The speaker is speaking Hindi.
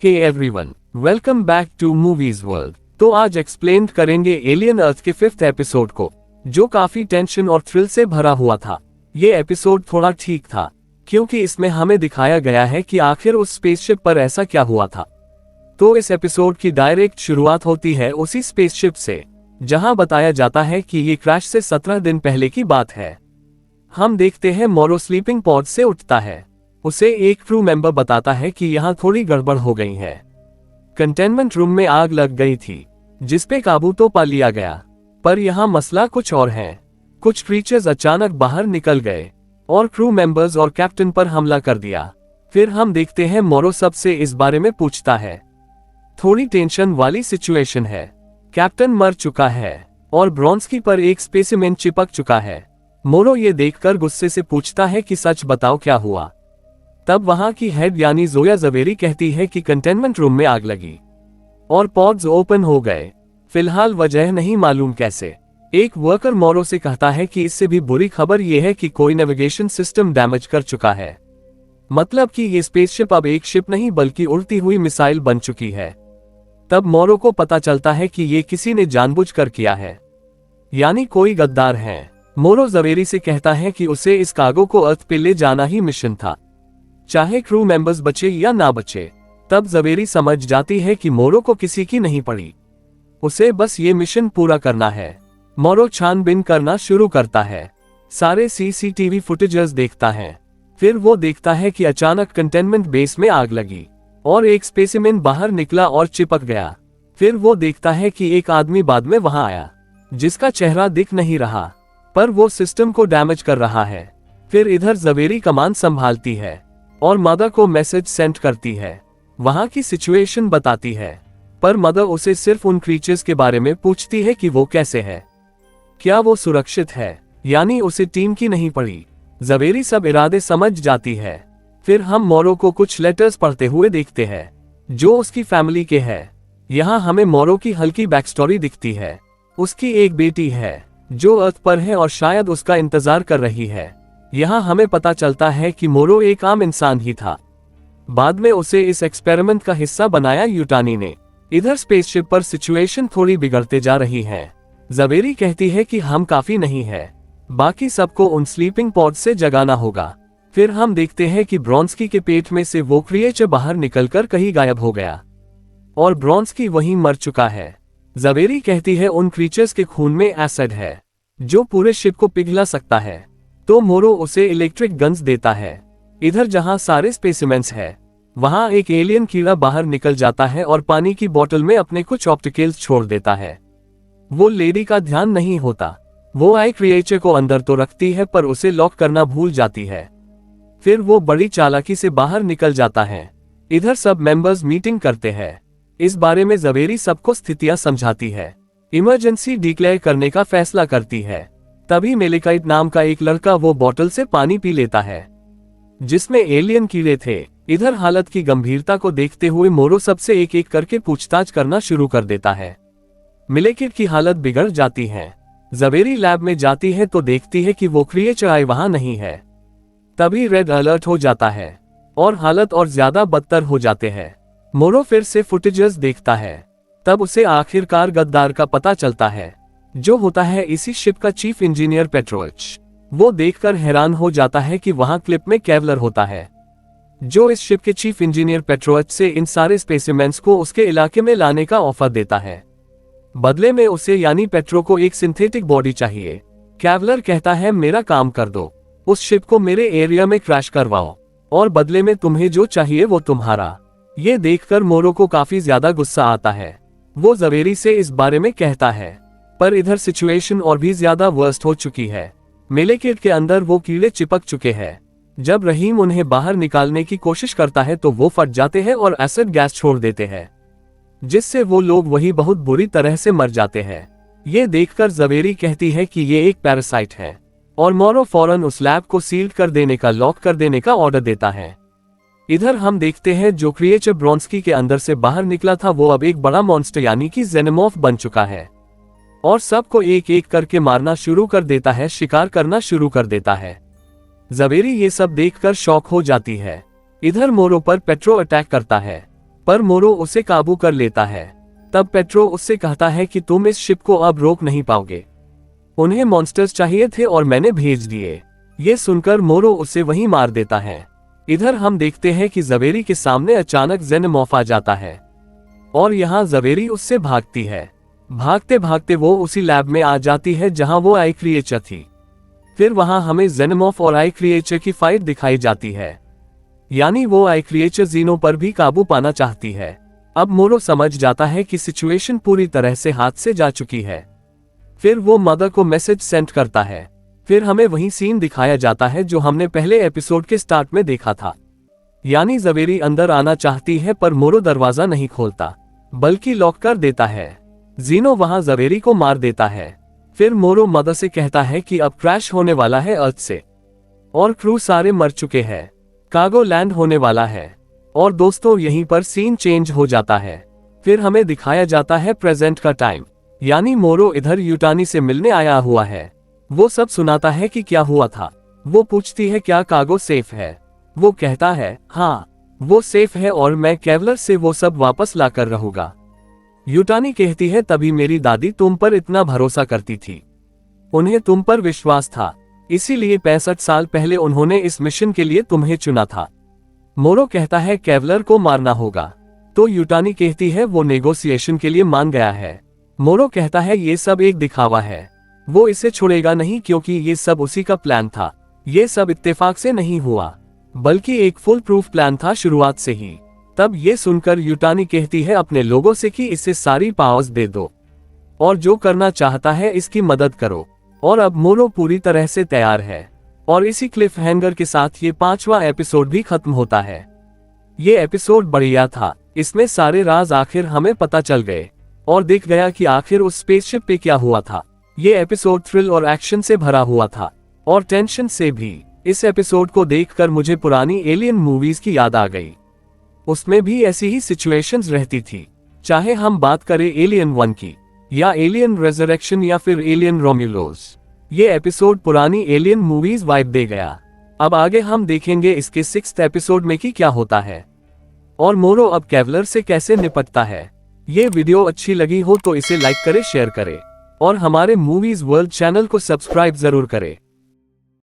Hey everyone, welcome back to movies world. तो आज एक्सप्लेन करेंगे एलियन अर्थ के 5th एपिसोड को, जो काफी टेंशन और थ्रिल से भरा हुआ था। ये एपिसोड थोड़ा ठीक था क्योंकि इसमें हमें दिखाया गया है कि आखिर उस स्पेसशिप पर ऐसा क्या हुआ था। तो इस एपिसोड की डायरेक्ट शुरुआत होती है उसी स्पेसशिप से, जहां बताया जाता है कि ये क्रैश से 17 दिन पहले की बात है। हम देखते हैं मोरो स्लीपिंग पॉड से उठता है। उसे एक क्रू मेंबर बताता है कि यहाँ थोड़ी गड़बड़ हो गई है। कंटेनमेंट रूम में आग लग गई थी, जिस पे काबू तो पा लिया गया, पर यहाँ मसला कुछ और है। कुछ क्रीचर्स अचानक बाहर निकल गए और क्रू मेंबर्स और कैप्टन पर हमला कर दिया। फिर हम देखते हैं मोरो सबसे इस बारे में पूछता है। थोड़ी टेंशन वाली सिचुएशन है। कैप्टन मर चुका है और ब्रॉन्स्की पर एक स्पेसिमेन चिपक चुका है। मोरो ये देखकर गुस्से से पूछता है कि सच बताओ क्या हुआ। तब वहां की हेड यानी जोया ज़वेरी कहती है कि कंटेनमेंट रूम में आग लगी और पॉड्स ओपन हो गए। फिलहाल वजह नहीं मालूम कैसे। एक वर्कर मोरो से कहता है कि इससे भी बुरी खबर यह है कि कोई नेविगेशन सिस्टम डैमेज कर चुका है। मतलब कि ये स्पेसशिप अब एक शिप नहीं बल्कि उड़ती हुई मिसाइल बन चुकी है। तब मोरो को पता चलता है कि ये किसी ने जानबूझकर किया है, यानी कोई गद्दार है। मोरो ज़वेरी से कहता है कि उसे इस कार्गो को अर्थ पे ले जाना ही मिशन था, चाहे क्रू मेंबर्स बचे या ना बचे। तब ज़वेरी समझ जाती है कि मोरो को किसी की नहीं पड़ी, उसे बस ये मिशन पूरा करना है। मोरो छानबीन करना शुरू करता है, सारे सीसीटीवी फुटेजेस देखता है। फिर वो देखता है कि अचानक कंटेनमेंट बेस में आग लगी और एक स्पेसिमेन बाहर निकला और चिपक गया। फिर वो देखता है कि एक आदमी बाद में वहां आया, जिसका चेहरा दिख नहीं रहा, पर वो सिस्टम को डैमेज कर रहा है। फिर इधर ज़वेरी कमान संभालती है और मदर को मैसेज सेंड करती है, वहां की सिचुएशन बताती है। पर मदर उसे सिर्फ उन क्रीचर्स के बारे में पूछती है कि वो कैसे है, क्या वो सुरक्षित है, यानी उसे टीम की नहीं पड़ी। ज़वेरी सब इरादे समझ जाती है। फिर हम मोरो को कुछ लेटर्स पढ़ते हुए देखते हैं, जो उसकी फैमिली के हैं। यहाँ हमें मोरो की हल्की बैक स्टोरी दिखती है। उसकी एक बेटी है जो अर्थ पर है और शायद उसका इंतजार कर रही है। यहाँ हमें पता चलता है कि मोरो एक आम इंसान ही था, बाद में उसे इस एक्सपेरिमेंट का हिस्सा बनाया यूटानी ने। इधर स्पेसशिप पर सिचुएशन थोड़ी बिगड़ते जा रही है। ज़वेरी कहती है कि हम काफी नहीं है, बाकी सबको उन स्लीपिंग पॉड से जगाना होगा। फिर हम देखते हैं कि ब्रॉन्स्की के पेट में से वो क्रिएचर बाहर निकलकर कहीं गायब हो गया और ब्रॉन्स्की वहीं मर चुका है। ज़वेरी कहती है उन क्रीचर्स के खून में एसिड है जो पूरे शिप को पिघला सकता है। तो मोरो उसे इलेक्ट्रिक गन्स देता है। इधर जहां सारे स्पेसिमेंस है, वहां एक एलियन कीड़ा बाहर निकल जाता है और पानी की बोतल में अपने कुछ ऑप्टिकल्स छोड़ देता है। वो लेडी का ध्यान नहीं होता। वो आई क्रिएचर को अंदर तो रखती है पर उसे लॉक करना भूल जाती है। फिर वो बड़ी चालाकी से बाहर निकल जाता है। इधर सब मेंबर्स मीटिंग करते हैं। इस बारे में ज़वेरी सबको स्थितियां समझाती है, इमरजेंसी डिक्लेयर करने का फैसला करती है। तभी मेलेकाइट नाम का एक लड़का वो बोतल से पानी पी लेता है जिसमें एलियन कीड़े थे। इधर हालत की गंभीरता को देखते हुए मोरो सबसे एक एक करके पूछताछ करना शुरू कर देता है। मेलेकिट की हालत बिगड़ जाती है। ज़वेरी लैब में जाती है तो देखती है कि वो क्रिएचर आए वहां नहीं है। तभी रेड अलर्ट हो जाता है और हालत और ज्यादा बदतर हो जाते हैं। मोरो फिर से फुटेजेस देखता है। तब उसे आखिरकार गद्दार का पता चलता है, जो होता है इसी शिप का चीफ इंजीनियर पेट्रोच। वो देखकर हैरान हो जाता है कि वहां क्लिप में केवलर होता है, जो इस शिप के चीफ इंजीनियर पेट्रोच से इन सारे स्पेसिमेंस को उसके इलाके में लाने का ऑफर देता है। बदले में उसे यानी पेट्रो को एक सिंथेटिक बॉडी चाहिए। केवलर कहता है मेरा काम कर दो, उस शिप को मेरे एरिया में क्रैश करवाओ और बदले में तुम्हें जो चाहिए वो तुम्हारा। ये देखकर मोरो को काफी ज्यादा गुस्सा आता है। वो ज़वेरी से इस बारे में कहता है, पर इधर सिचुएशन और भी ज्यादा वर्स्ट हो चुकी है। मेलेकिट के अंदर वो कीड़े चिपक चुके हैं। जब रहीम उन्हें बाहर निकालने की कोशिश करता है तो वो फट जाते हैं और एसिड गैस छोड़ देते हैं, जिससे वो लोग वही बहुत बुरी तरह से मर जाते हैं। ये देखकर ज़वेरी कहती है कि ये एक पैरासाइट है और मोरो फौरन उस लैब को सील कर देने का, लॉक कर देने का ऑर्डर देता है। इधर हम देखते हैं जो क्रिएचर ब्रॉन्स्की के अंदर से बाहर निकला था वो अब एक बड़ा मॉन्स्टर यानी कि जेनेमॉर्फ बन चुका है और सबको एक एक करके मारना शुरू कर देता है, शिकार करना शुरू कर देता है। ज़वेरी ये सब देखकर शॉक हो जाती है। इधर मोरो पर पेट्रो अटैक करता है पर मोरो उसे काबू कर लेता है। तब पेट्रो उससे कहता है कि तुम इस शिप को अब रोक नहीं पाओगे। उन्हें मॉन्स्टर्स चाहिए थे और मैंने भेज दिए। ये सुनकर मोरो उसे वहीं मार देता है। इधर हम देखते हैं कि ज़वेरी के सामने अचानक ज़ेनोमॉर्फ आ जाता है और यहाँ ज़वेरी उससे भागती है। भागते भागते वो उसी लैब में आ जाती है जहां वो आई क्रिएचर थी। फिर वहां हमें ज़ेनोमॉर्फ और आई क्रिएचर की फाइट दिखाई जाती है, यानी वो आई क्रिएचर जीनो पर भी काबू पाना चाहती है। अब मोरो समझ जाता है कि सिचुएशन पूरी तरह से हाथ से जा चुकी है। फिर वो मदर को मैसेज सेंड करता है। फिर हमें वही सीन दिखाया जाता है जो हमने पहले एपिसोड के स्टार्ट में देखा था, यानी ज़वेरी अंदर आना चाहती है पर मोरो दरवाजा नहीं खोलता बल्कि लॉक कर देता है। जीनो वहां ज़वेरी को मार देता है। फिर मोरो मदर से कहता है कि अब क्रैश होने वाला है अर्थ से और क्रू सारे मर चुके हैं, कार्गो लैंड होने वाला है। और दोस्तों यहीं पर सीन चेंज हो जाता है। फिर हमें दिखाया जाता है प्रेजेंट का टाइम, यानी मोरो इधर यूटानी से मिलने आया हुआ है। वो सब सुनाता है कि क्या हुआ था। वो पूछती है क्या कार्गो सेफ है। वो कहता है हाँ वो सेफ है और मैं केवलर से वो सब वापस लाकर रहूंगा। यूटानी कहती है तभी मेरी दादी तुम पर इतना भरोसा करती थी, उन्हें तुम पर विश्वास था, इसीलिए 65 साल पहले उन्होंने इस मिशन के लिए तुम्हें चुना था। मोरो कहता है केवलर को मारना होगा, तो यूटानी कहती है वो नेगोशिएशन के लिए मान गया है। मोरो कहता है ये सब एक दिखावा है, वो इसे छोड़ेगा नहीं क्योंकि ये सब उसी का प्लान था। ये सब इत्तेफाक से नहीं हुआ बल्कि एक फुल प्रूफ प्लान था शुरुआत से ही। तब ये सुनकर यूटानी कहती है अपने लोगों से कि इसे सारी पावर्स दे दो और जो करना चाहता है इसकी मदद करो। और अब मोरो पूरी तरह से तैयार है और इसी क्लिफ हैंगर के साथ ये 5वां एपिसोड भी खत्म होता है। ये एपिसोड बढ़िया था, इसमें सारे राज आखिर हमें पता चल गए और दिख गया कि आखिर उस स्पेसशिप पे क्या हुआ था। ये एपिसोड थ्रिल और एक्शन से भरा हुआ था और टेंशन से भी। इस एपिसोड को देखकर मुझे पुरानी एलियन मूवीज की याद आ गई, उसमें भी ऐसी ही सिचुएशंस रहती थी, चाहे हम बात करें एलियन 1 की या एलियन रेजरेक्शन या फिर एलियन रोम्यूलोस। ये एपिसोड पुरानी एलियन मूवीज वाइब दे गया। अब आगे हम देखेंगे इसके 6th एपिसोड में कि क्या होता है और मोरो अब केवलर से कैसे निपटता है। ये वीडियो अच्छी लगी हो तो इसे लाइक करें, शेयर करें और हमारे मूवीज वर्ल्ड चैनल को सब्सक्राइब जरूर करें।